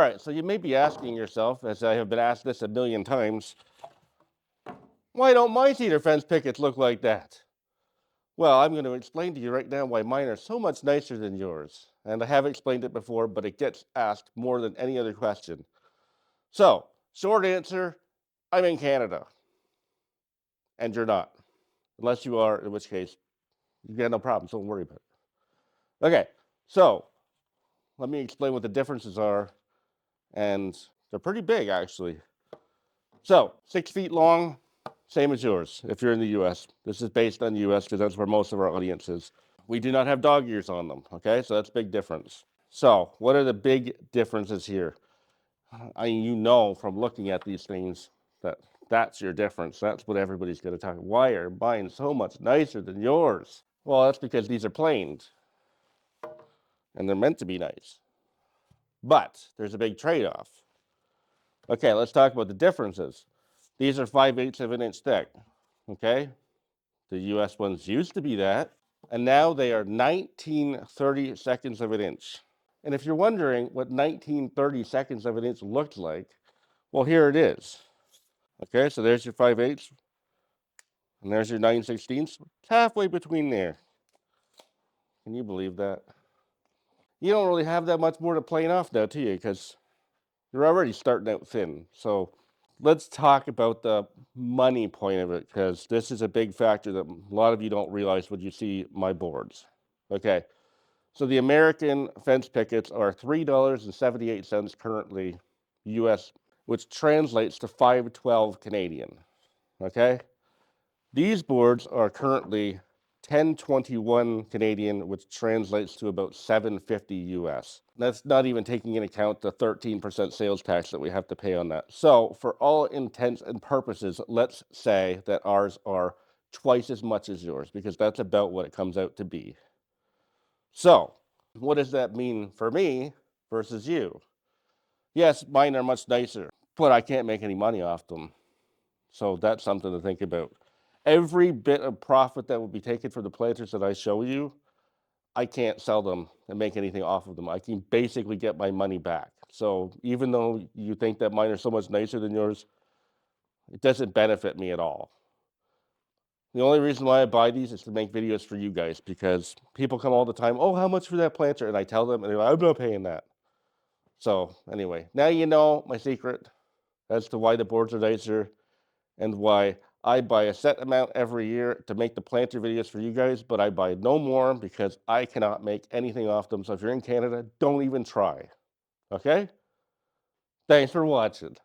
right, so you may be asking yourself, as I have been asked this a million times, why don't my cedar fence pickets look like that? Well, I'm going to explain to you right now why mine are so much nicer than yours. And I have explained it before, but it gets asked more than any other question. So, short answer, I'm in Canada. And you're not. Unless you are, in which case, you got no problems. Don't worry about it. Okay, so let me explain what the differences are. And they're pretty big, actually. So, 6 feet long, same as yours if you're in the US. This is based on the US because that's where most of our audience is. We do not have dog ears on them, okay? So that's a big difference. So, what are the big differences here? You know from looking at these things that that's your difference. That's what everybody's going to talk. Why are mine so much nicer than yours? Well, that's because these are planed and they're meant to be nice. But there's a big trade-off. Okay, let's talk about the differences. These are 5/8 of an inch thick, okay? The US ones used to be that, and now they are 19/32 of an inch. And if you're wondering what 19/32 of an inch looked like, well, here it is. Okay, so there's your 5/8, and there's your 9/16. It's halfway between there. Can you believe that? You don't really have that much more to plane off now, do you? Because you're already starting out thin. So let's talk about the money point of it, because this is a big factor that a lot of you don't realize when you see my boards. Okay, so the American fence pickets are $3.78 currently US, which translates to 512 Canadian. Okay, these boards are currently 1021 Canadian, which translates to about 750 US. That's not even taking into account the 13% sales tax that we have to pay on that. So, for all intents and purposes, let's say that ours are twice as much as yours, because that's about what it comes out to be. So, what does that mean for me versus you? Yes, mine are much nicer, but I can't make any money off them. So that's something to think about. Every bit of profit that will be taken for the planters that I show you, I can't sell them and make anything off of them. I can basically get my money back. So even though you think that mine are so much nicer than yours, it doesn't benefit me at all. The only reason why I buy these is to make videos for you guys, because people come all the time, oh, how much for that planter? And I tell them, and they're like, I'm not paying that. So anyway, now you know my secret as to why the boards are nicer and why I buy a set amount every year to make the planter videos for you guys, but I buy no more because I cannot make anything off them. So if you're in Canada, don't even try. Okay? Thanks for watching.